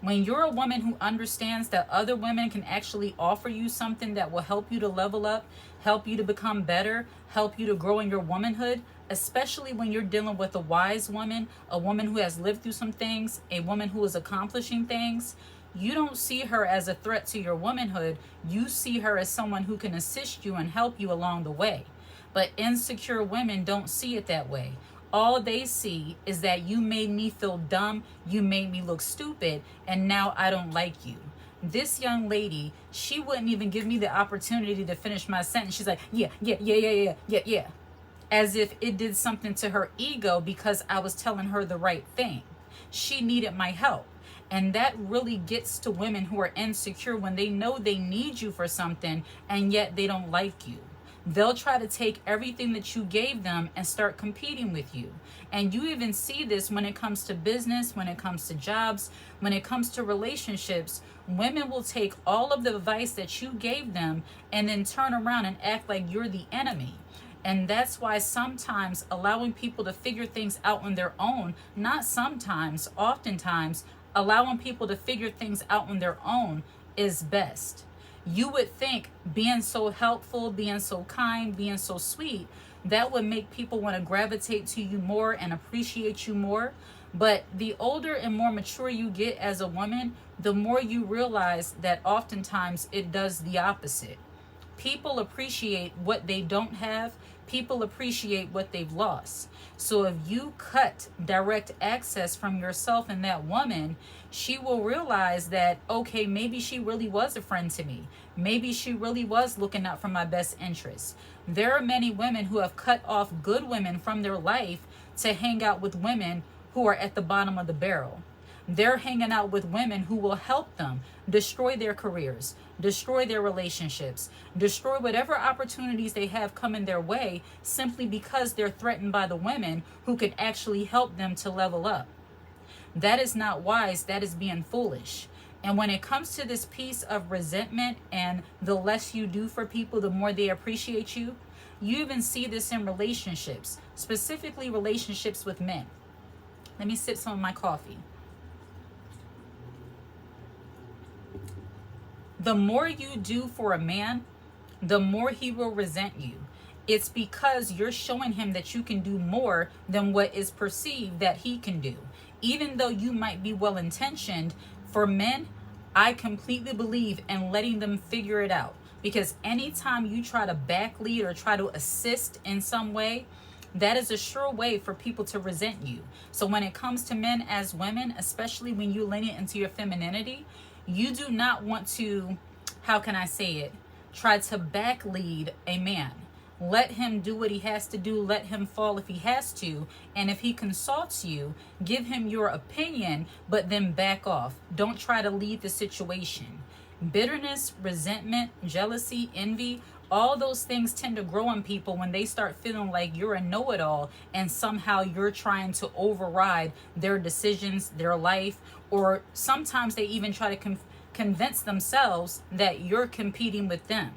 S1: When you're a woman who understands that other women can actually offer you something that will help you to level up, help you to become better, help you to grow in your womanhood, especially when you're dealing with a wise woman, a woman who has lived through some things, a woman who is accomplishing things, you don't see her as a threat to your womanhood. You see her as someone who can assist you and help you along the way. But insecure women don't see it that way. All they see is that you made me feel dumb, you made me look stupid, and now I don't like you. This young lady, she wouldn't even give me the opportunity to finish my sentence. She's like, yeah, yeah, yeah, yeah, yeah, yeah, yeah. As if it did something to her ego because I was telling her the right thing. She needed my help. And that really gets to women who are insecure when they know they need you for something and yet they don't like you. They'll try to take everything that you gave them and start competing with you. And you even see this when it comes to business, when it comes to jobs, when it comes to relationships. Women will take all of the advice that you gave them and then turn around and act like you're the enemy. And that's why sometimes allowing people to figure things out on their own, not sometimes, oftentimes, allowing people to figure things out on their own is best. You would think being so helpful, being so kind, being so sweet, that would make people want to gravitate to you more and appreciate you more. But the older and more mature you get as a woman, the more you realize that oftentimes it does the opposite. People appreciate what they don't have. People appreciate what they've lost. So if you cut direct access from yourself and that woman, she will realize that, okay, maybe she really was a friend to me. Maybe she really was looking out for my best interests. There are many women who have cut off good women from their life to hang out with women who are at the bottom of the barrel. They're hanging out with women who will help them destroy their careers, destroy their relationships, destroy whatever opportunities they have coming their way simply because they're threatened by the women who could actually help them to level up. That is not wise. That is being foolish. And when it comes to this piece of resentment and the less you do for people, the more they appreciate you, you even see this in relationships, specifically relationships with men. Let me sip some of my coffee. The more you do for a man, the more he will resent you. It's because you're showing him that you can do more than what is perceived that he can do. Even though you might be well-intentioned, for men, I completely believe in letting them figure it out. Because anytime you try to backlead or try to assist in some way, that is a sure way for people to resent you. So when it comes to men as women, especially when you lean into your femininity, you do not want to, how can I say it, try to backlead a man. Let him do what he has to do. Let him fall if he has to. And if he consults you, give him your opinion, but then back off. Don't try to lead the situation. Bitterness, resentment, jealousy, envy, all those things tend to grow in people when they start feeling like you're a know-it-all and somehow you're trying to override their decisions, their life, or sometimes they even try to convince themselves that you're competing with them.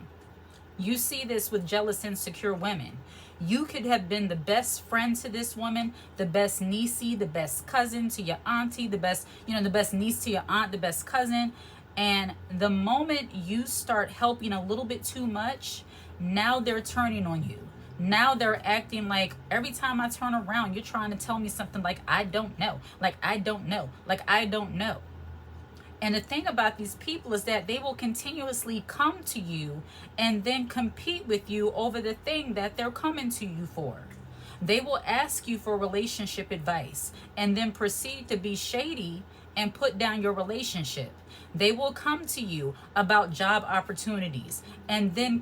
S1: You see this with jealous, insecure women. You could have been the best friend to this woman, the best niecey, the best cousin to your auntie, the best niece to your aunt, the best cousin. And the moment you start helping a little bit too much, now they're turning on you. Now they're acting like every time I turn around, you're trying to tell me something like, I don't know, like I don't know, like I don't know. And the thing about these people is that they will continuously come to you and then compete with you over the thing that they're coming to you for. They will ask you for relationship advice and then proceed to be shady and put down your relationship. They will come to you about job opportunities and then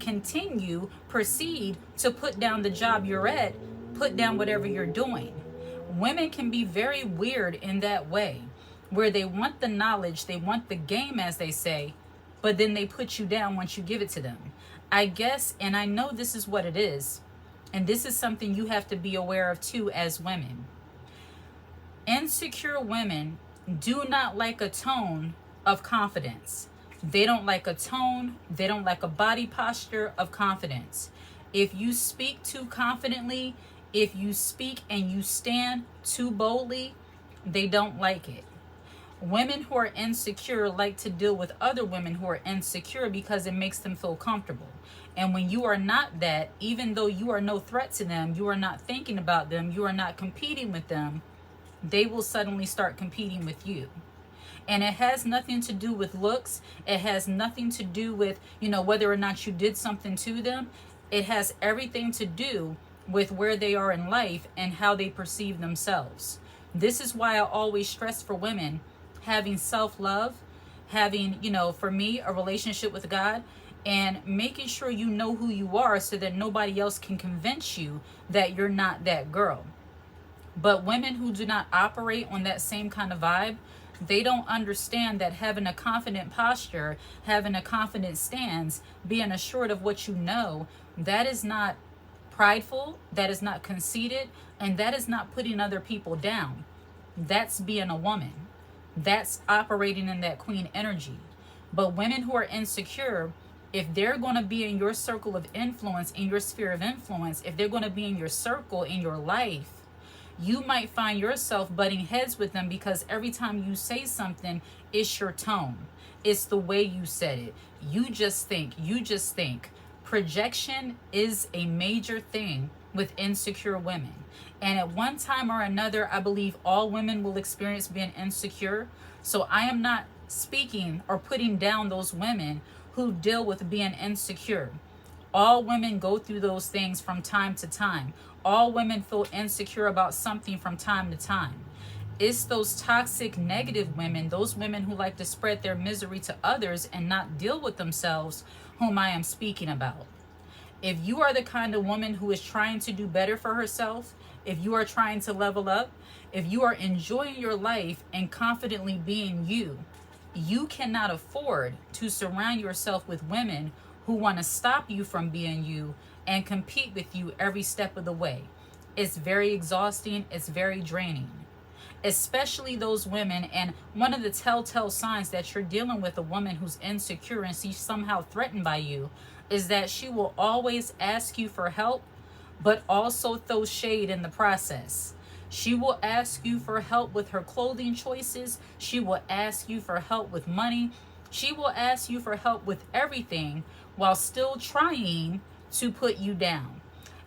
S1: proceed to put down the job you're at, put down whatever you're doing. Women can be very weird in that way, where they want the knowledge, they want the game, as they say, but then they put you down once you give it to them. I guess, and I know this is what it is, and this is something you have to be aware of too as women. Insecure women do not like a tone of confidence. They don't like a tone, they don't like a body posture of confidence. If you speak too confidently, if you speak and you stand too boldly, they don't like it. Women who are insecure like to deal with other women who are insecure because it makes them feel comfortable. And when you are not that, even though you are no threat to them, you are not thinking about them, you are not competing with them, they will suddenly start competing with you. And it has nothing to do with looks. It has nothing to do with, whether or not you did something to them. It has everything to do with where they are in life and how they perceive themselves. This is why I always stress for women having self-love, having, for me, a relationship with God, and making sure you know who you are so that nobody else can convince you that you're not that girl. But women who do not operate on that same kind of vibe, they don't understand that having a confident posture, having a confident stance, being assured of what you know, that is not prideful, that is not conceited, and that is not putting other people down. That's being a woman. That's operating in that queen energy. But women who are insecure, if they're going to be in your circle of influence, in your sphere of influence, if they're going to be in your circle, in your life, you might find yourself butting heads with them because every time you say something, it's your tone. It's the way you said it. You just think. Projection is a major thing with insecure women. And at one time or another, I believe all women will experience being insecure. So I am not speaking or putting down those women who deal with being insecure. All women go through those things from time to time. All women feel insecure about something from time to time. It's those toxic, negative women, those women who like to spread their misery to others and not deal with themselves, whom I am speaking about. If you are the kind of woman who is trying to do better for herself, if you are trying to level up, if you are enjoying your life and confidently being you, you cannot afford to surround yourself with women who want to stop you from being you and compete with you every step of the way. It's very exhausting. It's very draining. Especially those women, and one of the telltale signs that you're dealing with a woman who's insecure and she's somehow threatened by you is that she will always ask you for help, but also throw shade in the process. She will ask you for help with her clothing choices. She will ask you for help with money. She will ask you for help with everything while still trying to put you down.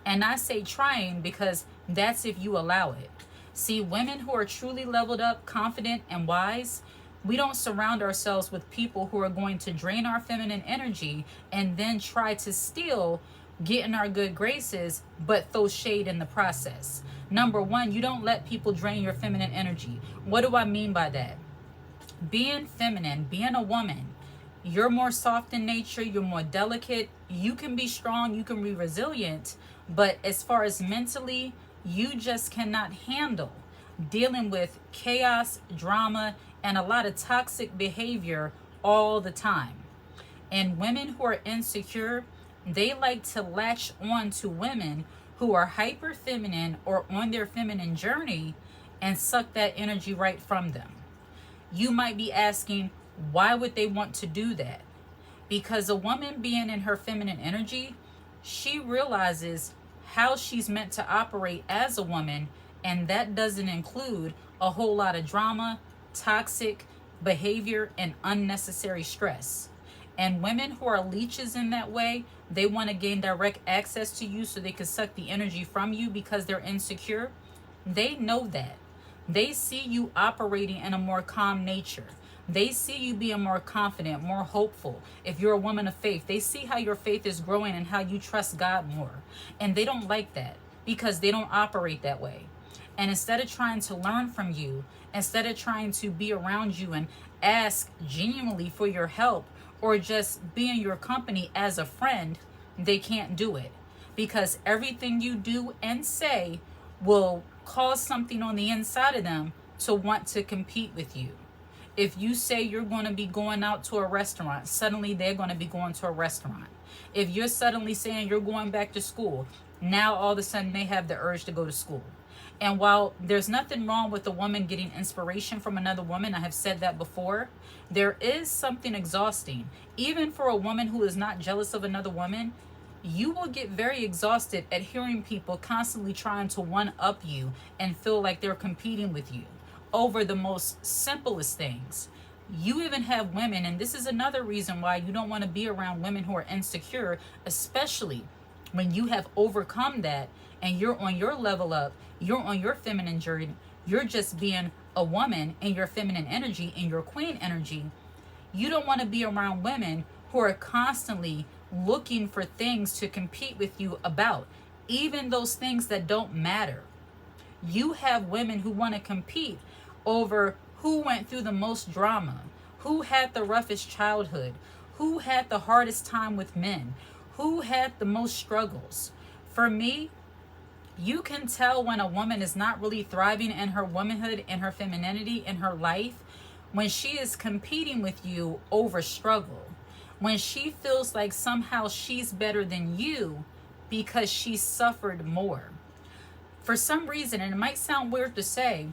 S1: And I say trying because that's if you allow it. See, women who are truly leveled up, confident, and wise, we don't surround ourselves with people who are going to drain our feminine energy and then try to still get in our good graces, but throw shade in the process. Number one, you don't let people drain your feminine energy. What do I mean by that? Being feminine, being a woman, you're more soft in nature, you're more delicate, you can be strong, you can be resilient, but as far as mentally, you just cannot handle dealing with chaos, drama, and a lot of toxic behavior all the time. And women who are insecure, they like to latch on to women who are hyper feminine or on their feminine journey and suck that energy right from them. You might be asking, why would they want to do that? Because a woman being in her feminine energy, she realizes how she's meant to operate as a woman, and that doesn't include a whole lot of drama, toxic behavior, and unnecessary stress. And women who are leeches in that way, they want to gain direct access to you so they can suck the energy from you because they're insecure. They know that. They see you operating in a more calm nature. They see you being more confident, more hopeful. If you're a woman of faith, they see how your faith is growing and how you trust God more. And they don't like that because they don't operate that way. And instead of trying to learn from you, instead of trying to be around you and ask genuinely for your help or just be in your company as a friend, they can't do it because everything you do and say will cause something on the inside of them to want to compete with you. If you say you're going to be going out to a restaurant, suddenly they're going to be going to a restaurant. If you're suddenly saying you're going back to school, now all of a sudden they have the urge to go to school. And while there's nothing wrong with a woman getting inspiration from another woman, I have said that before, there is something exhausting. Even for a woman who is not jealous of another woman, you will get very exhausted at hearing people constantly trying to one-up you and feel like they're competing with you over the most simplest things. You even have women, and this is another reason why you don't want to be around women who are insecure, especially when you have overcome that and you're on your level up, you're on your feminine journey, you're just being a woman in your feminine energy, in your queen energy. You don't want to be around women who are constantly looking for things to compete with you about, even those things that don't matter. You have women who want to compete over who went through the most drama, Who had the roughest childhood? Who had the hardest time with men? Who had the most struggles? For me, you can tell when a woman is not really thriving in her womanhood, in her femininity, in her life, when she is competing with you over struggle. When she feels like somehow she's better than you because she suffered more. For some reason, and it might sound weird to say,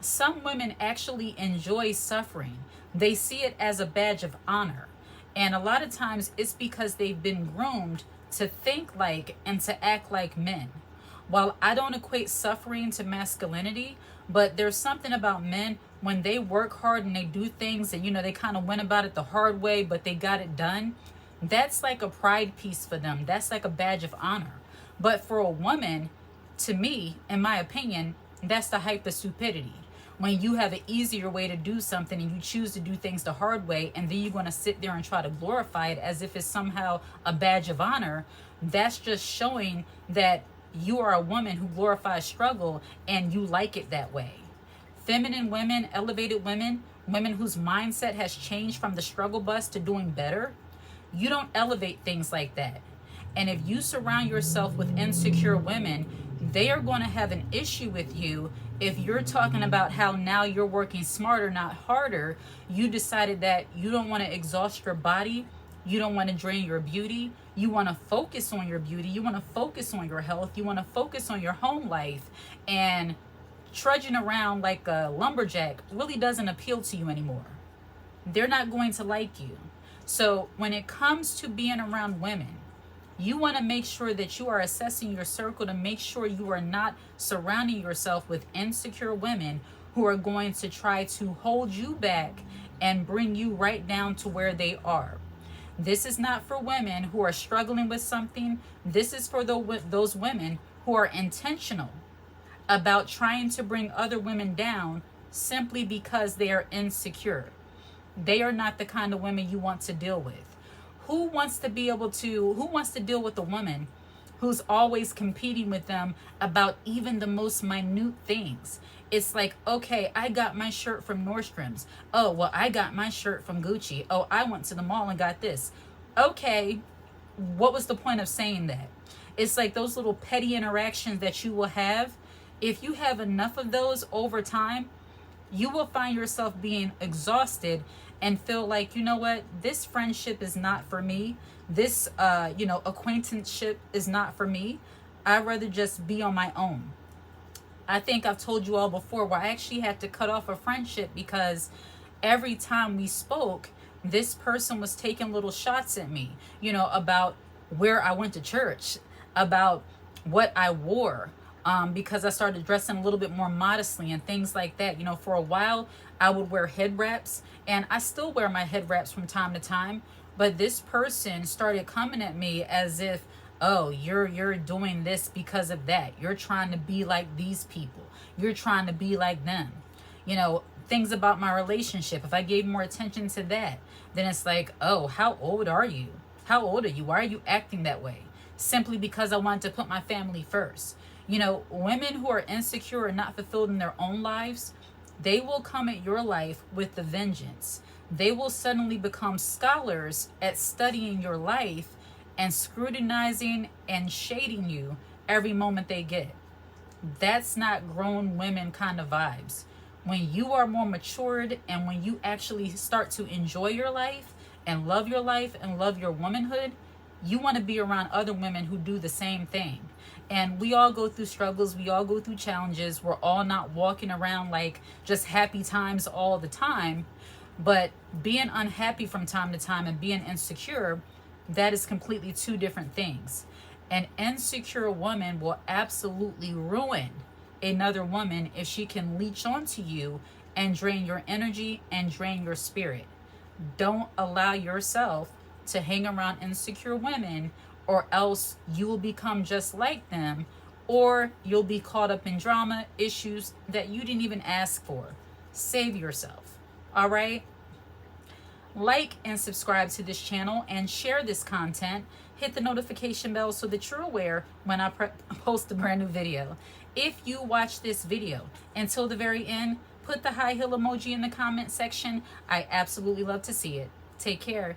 S1: some women actually enjoy suffering. They see it as a badge of honor. And a lot of times it's because they've been groomed to think like and to act like men. While I don't equate suffering to masculinity, but there's something about men when they work hard and they do things and, they kind of went about it the hard way, but they got it done. That's like a pride piece for them. That's like a badge of honor. But for a woman, to me, in my opinion, that's the height of stupidity. When you have an easier way to do something and you choose to do things the hard way, and then you're going to sit there and try to glorify it as if it's somehow a badge of honor, that's just showing that you are a woman who glorifies struggle and you like it that way. Feminine women, elevated women, women whose mindset has changed from the struggle bus to doing better, you don't elevate things like that. And if you surround yourself with insecure women, they are going to have an issue with you if you're talking about how now you're working smarter, not harder. You decided that you don't want to exhaust your body. You don't want to drain your beauty. You want to focus on your beauty. You want to focus on your health. You want to focus on your home life. And trudging around like a lumberjack really doesn't appeal to you anymore. They're not going to like you. So when it comes to being around women, you want to make sure that you are assessing your circle to make sure you are not surrounding yourself with insecure women who are going to try to hold you back and bring you right down to where they are. This is not for women who are struggling with something. This is for those women who are intentional about trying to bring other women down simply because they are insecure. They are not the kind of women you want to deal with. Who wants to deal with a woman who's always competing with them about even the most minute things? It's like, okay, I got my shirt from Nordstrom's. Oh, well, I got my shirt from Gucci. Oh, I went to the mall and got this. Okay, what was the point of saying that? It's like those little petty interactions that you will have. If you have enough of those over time, you will find yourself being exhausted and feel like, you know what, this friendship is not for me. This, acquaintanceship is not for me. I'd rather just be on my own. I think I've told you all before where I actually had to cut off a friendship because every time we spoke, this person was taking little shots at me, about where I went to church, about what I wore, because I started dressing a little bit more modestly and things like that. For a while, I would wear head wraps, and I still wear my head wraps from time to time. But this person started coming at me as if, oh, you're doing this because of that. You're trying to be like these people. You're trying to be like them. Things about my relationship. If I gave more attention to that, then it's like, oh, how old are you? How old are you? Why are you acting that way? Simply because I wanted to put my family first. Women who are insecure and not fulfilled in their own lives, they will come at your life with the vengeance. They will suddenly become scholars at studying your life and scrutinizing and shading you every moment they get. That's not grown women kind of vibes. When you are more matured and when you actually start to enjoy your life and love your womanhood, you want to be around other women who do the same thing. And we all go through struggles. We all go through challenges. We're all not walking around like just happy times all the time. But being unhappy from time to time and being insecure, that is completely two different things. An insecure woman will absolutely ruin another woman if she can leech onto you and drain your energy and drain your spirit. Don't allow yourself to hang around insecure women, or else you will become just like them, or you'll be caught up in drama, issues that you didn't even ask for. Save yourself. All right? Like and subscribe to this channel and share this content. Hit the notification bell so that you're aware when I post a brand new video. If you watch this video until the very end, put the high heel emoji in the comment section. I absolutely love to see it. Take care.